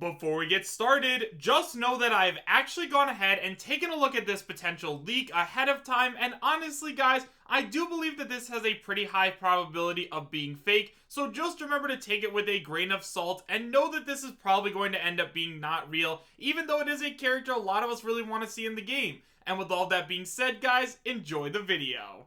Before we get started, just know that I've actually gone ahead and taken a look at this potential leak ahead of time, and honestly guys, I do believe that this has a pretty high probability of being fake, so just remember to take it with a grain of salt and know that this is probably going to end up being not real, even though it is a character a lot of us really want to see in the game. And with all that being said guys, enjoy the video.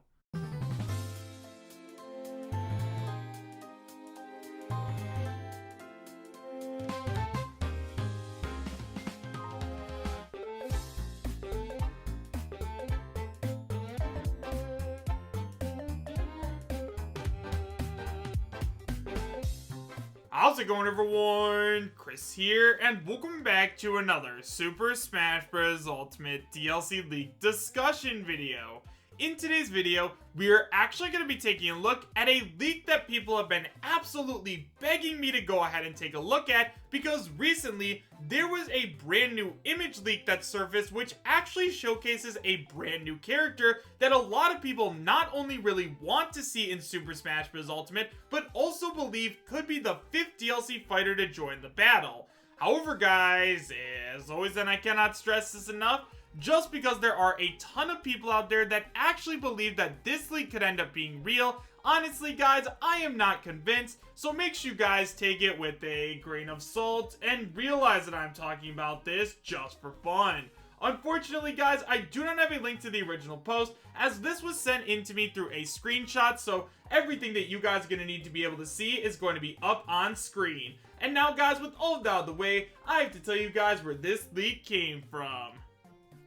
How's it going everyone? Chris here, and welcome back to another Super Smash Bros. Ultimate DLC leak discussion video. In today's video, we are actually going to be taking a look at a leak that people have been absolutely begging me to go ahead and take a look at, because recently there was a brand new image leak that surfaced which actually showcases a brand new character that a lot of people not only really want to see in Super Smash Bros. Ultimate, but also believe could be the 5th DLC fighter to join the battle. However guys, as always, and I cannot stress this enough, just because there are a ton of people out there that actually believe that this leak could end up being real, honestly guys, I am not convinced, so make sure you guys take it with a grain of salt and realize that I'm talking about this just for fun. Unfortunately guys, I do not have a link to the original post, as this was sent in to me through a screenshot, so everything that you guys are going to need to be able to see is going to be up on screen. And now guys, with all of that out of the way, I have to tell you guys where this leak came from.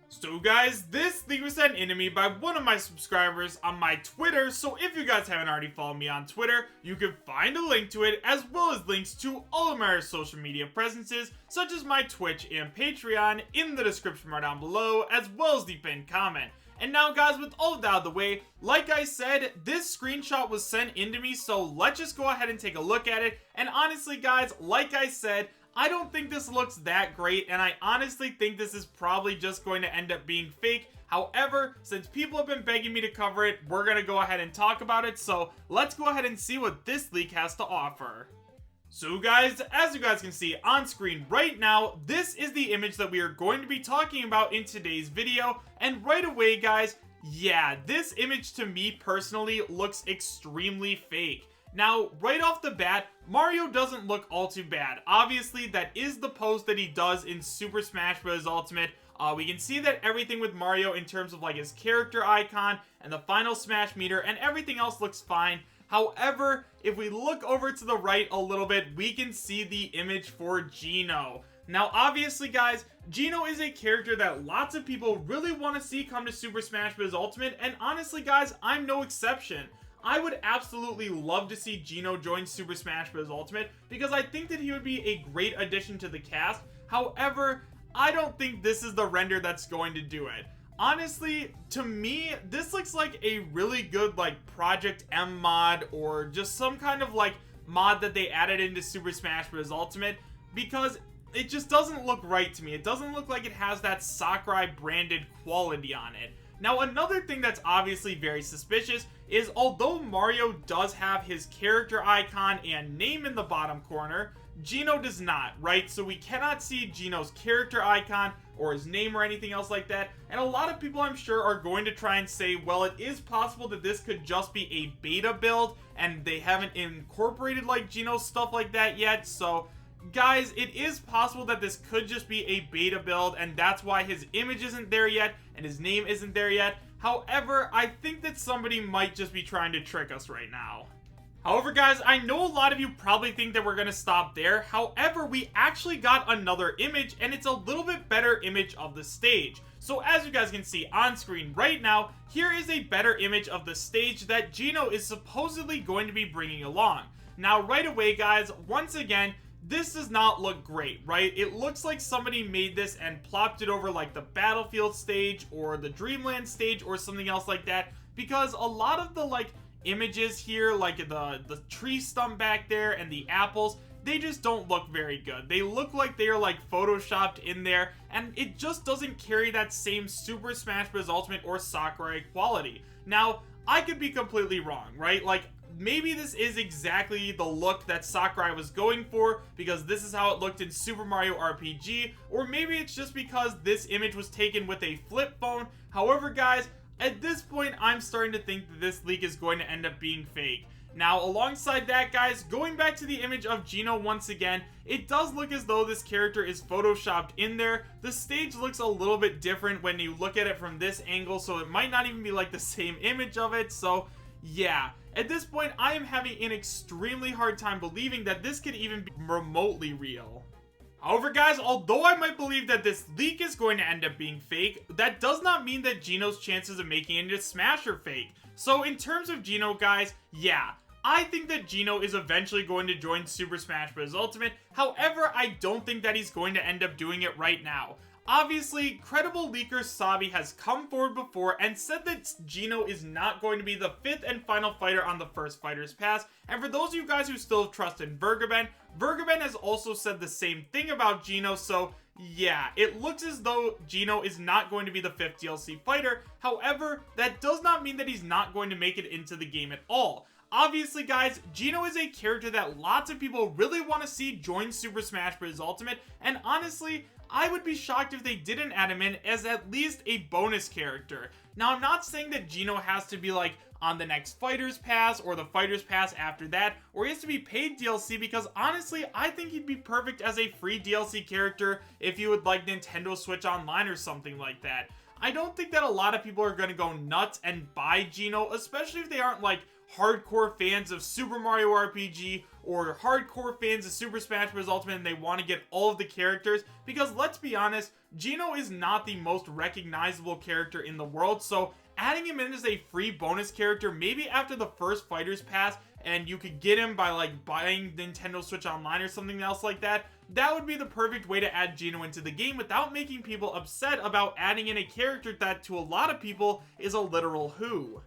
So guys, this leak was sent in to me by one of my subscribers on my Twitter, so if you guys haven't already followed me on Twitter, you can find a link to it, as well as links to all of my social media presences, such as my Twitch and Patreon, in the description bar down below, as well as the pinned comment. And now guys, with all of that out of the way, like I said, this screenshot was sent in to me, so let's just go ahead and take a look at it. And honestly guys, like I said, I don't think this looks that great, and I honestly think this is probably just going to end up being fake. However, since people have been begging me to cover it, we're going to go ahead and talk about it, so let's go ahead and see what this leak has to offer. So guys, as you guys can see on screen right now, this is the image that we are going to be talking about in today's video, and right away guys, yeah, this image to me personally looks extremely fake. Now, right off the bat, Mario doesn't look all too bad. Obviously, that is the pose that he does in Super Smash Bros. Ultimate. We can see that everything with Mario in terms of like his character icon and the final smash meter and everything else looks fine. However, if we look over to the right a little bit, we can see the image for Geno. Now, obviously, guys, Geno is a character that lots of people really want to see come to Super Smash Bros. Ultimate, and honestly, guys, I'm no exception. I would absolutely love to see Geno join Super Smash Bros. Ultimate, because I think that he would be a great addition to the cast. However, I don't think this is the render that's going to do it. Honestly, to me, this looks like a really good like Project M mod, or just some kind of like mod that they added into Super Smash Bros. Ultimate, because it just doesn't look right to me. It doesn't look like it has that Sakurai branded quality on it. Now, another thing that's obviously very suspicious is, although Mario does have his character icon and name in the bottom corner, Geno does not, right? So we cannot see Geno's character icon or his name or anything else like that. And a lot of people, I'm sure, are going to try and say, well, it is possible that this could just be a beta build and they haven't incorporated like Geno's stuff like that yet. So guys, it is possible that this could just be a beta build, and that's why his image isn't there yet and his name isn't there yet. However, I think that somebody might just be trying to trick us right now. However, guys, I know a lot of you probably think that we're going to stop there. However, we actually got another image, and it's a little bit better image of the stage. So as you guys can see on screen right now, here is a better image of the stage that Geno is supposedly going to be bringing along. Now, right away, guys, once again, this does not look great, right? It looks like somebody made this and plopped it over like the Battlefield stage or the Dreamland stage or something else like that, because a lot of the like images here, like the tree stump back there and the apples, they just don't look very good. They look like they are like photoshopped in there, and it just doesn't carry that same Super Smash Bros. Ultimate or Sakurai quality. Now, I could be completely wrong, right? Like, maybe this is exactly the look that Sakurai was going for, because this is how it looked in Super Mario RPG, or maybe it's just because this image was taken with a flip phone. However, guys, at this point, I'm starting to think that this leak is going to end up being fake. Now, alongside that, guys, going back to the image of Geno once again, it does look as though this character is photoshopped in there. The stage looks a little bit different when you look at it from this angle, so it might not even be like the same image of it. So yeah, at this point, I am having an extremely hard time believing that this could even be remotely real. However, guys, although I might believe that this leak is going to end up being fake, that does not mean that Geno's chances of making it into Smash are fake. So in terms of Geno, guys, yeah, I think that Geno is eventually going to join Super Smash Bros. Ultimate. However, I don't think that he's going to end up doing it right now. Obviously, credible leaker Sabi has come forward before and said that Geno is not going to be the 5th and final fighter on the first Fighter's Pass. And for those of you guys who still trust in Vergaben has also said the same thing about Geno, so yeah, it looks as though Geno is not going to be the 5th DLC fighter. However, that does not mean that he's not going to make it into the game at all. Obviously, guys, Geno is a character that lots of people really want to see join Super Smash Bros. Ultimate, and honestly, I would be shocked if they didn't add him in as at least a bonus character. Now, I'm not saying that Geno has to be like on the next Fighter's Pass or the Fighter's Pass after that, or he has to be paid DLC, because honestly, I think he'd be perfect as a free DLC character if you would like Nintendo Switch Online or something like that. I don't think that a lot of people are going to go nuts and buy Geno, especially if they aren't like hardcore fans of Super Mario RPG or hardcore fans of Super Smash Bros. Ultimate and they want to get all of the characters, because let's be honest, Geno is not the most recognizable character in the world, so adding him in as a free bonus character, maybe after the first Fighter's Pass, and you could get him by like buying Nintendo Switch Online or something else like that, that would be the perfect way to add Geno into the game without making people upset about adding in a character that to a lot of people is a literal who.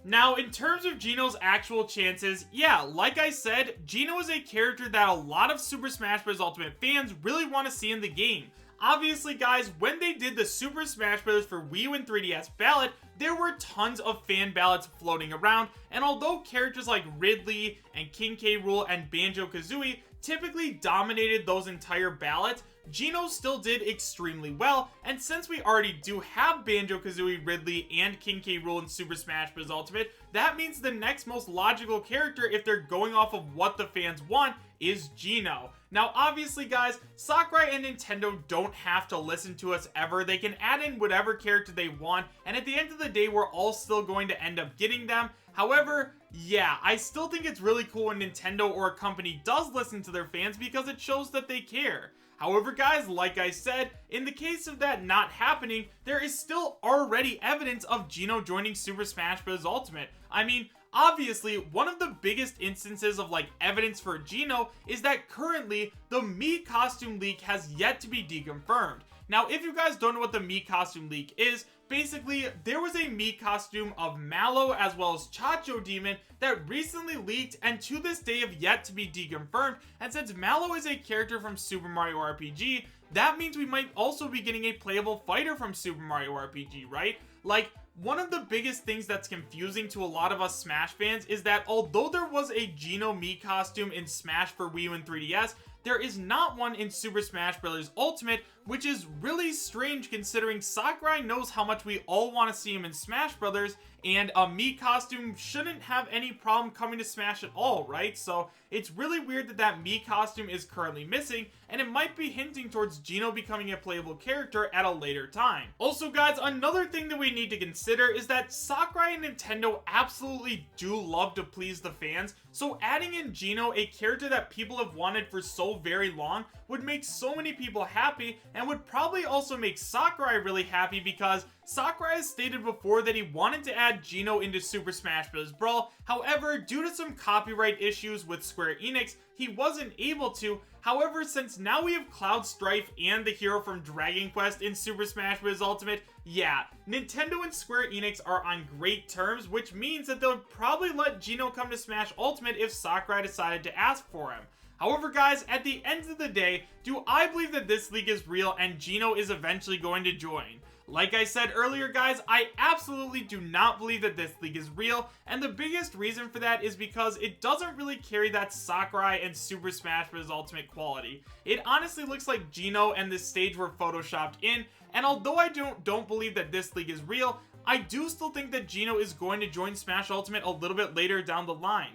Now, in terms of Geno's actual chances, yeah, like I said, Geno is a character that a lot of Super Smash Bros. Ultimate fans really want to see in the game. Obviously, guys, when they did the Super Smash Bros. For Wii U and 3DS ballot, there were tons of fan ballots floating around, and although characters like Ridley and King K. Rool and Banjo-Kazooie typically dominated those entire ballots, Geno still did extremely well, and since we already do have Banjo-Kazooie, Ridley, and King K. Rool in Super Smash Bros. Ultimate, that means the next most logical character, if they're going off of what the fans want, is Geno. Now, obviously, guys, Sakurai and Nintendo don't have to listen to us ever. They can add in whatever character they want, and at the end of the day, we're all still going to end up getting them. However, yeah, I still think it's really cool when Nintendo or a company does listen to their fans, because it shows that they care. However, guys, like I said, in the case of that not happening, there is still already evidence of Geno joining Super Smash Bros. Ultimate. I mean, obviously, one of the biggest instances of like evidence for Geno is that currently the Mii costume leak has yet to be deconfirmed. Now, if you guys don't know what the Mii costume leak is, basically, there was a Mii costume of Mallow as well as Chacho Demon that recently leaked and to this day have yet to be deconfirmed, and since Mallow is a character from Super Mario RPG, that means we might also be getting a playable fighter from Super Mario RPG, right? Like, one of the biggest things that's confusing to a lot of us Smash fans is that although there was a Geno Mii costume in Smash for Wii U and 3DS, there is not one in Super Smash Bros. Ultimate, which is really strange considering Sakurai knows how much we all want to see him in Smash Bros. And a Mii costume shouldn't have any problem coming to Smash at all, right? So it's really weird that that Mii costume is currently missing, and it might be hinting towards Geno becoming a playable character at a later time. Also, guys, another thing that we need to consider is that Sakurai and Nintendo absolutely do love to please the fans, so adding in Geno, a character that people have wanted for so very long, would make so many people happy, and would probably also make Sakurai really happy, because Sakurai has stated before that he wanted to add Geno into Super Smash Bros. Brawl. However, due to some copyright issues with Square Enix, he wasn't able to. However, since now we have Cloud Strife and the hero from Dragon Quest in Super Smash Bros. Ultimate, yeah, Nintendo and Square Enix are on great terms, which means that they'll probably let Geno come to Smash Ultimate if Sakurai decided to ask for him. However, guys, at the end of the day, do I believe that this league is real and Geno is eventually going to join? Like I said earlier, guys, I absolutely do not believe that this league is real, and the biggest reason for that is because it doesn't really carry that Sakurai and Super Smash Bros. Ultimate quality. It honestly looks like Geno and this stage were photoshopped in, and although I don't believe that this league is real, I do still think that Geno is going to join Smash Ultimate a little bit later down the line.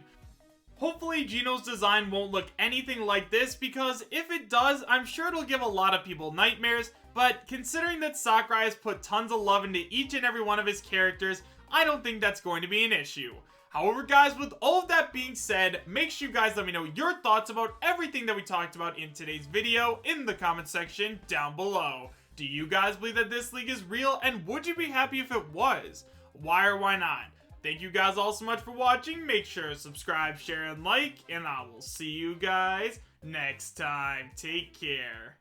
Hopefully Geno's design won't look anything like this, because if it does, I'm sure it'll give a lot of people nightmares, but considering that Sakurai has put tons of love into each and every one of his characters, I don't think that's going to be an issue. However, guys, with all of that being said, make sure you guys let me know your thoughts about everything that we talked about in today's video in the comment section down below. Do you guys believe that this league is real, and would you be happy if it was? Why or why not? Thank you guys all so much for watching. Make sure to subscribe, share, and like, and I will see you guys next time. Take care.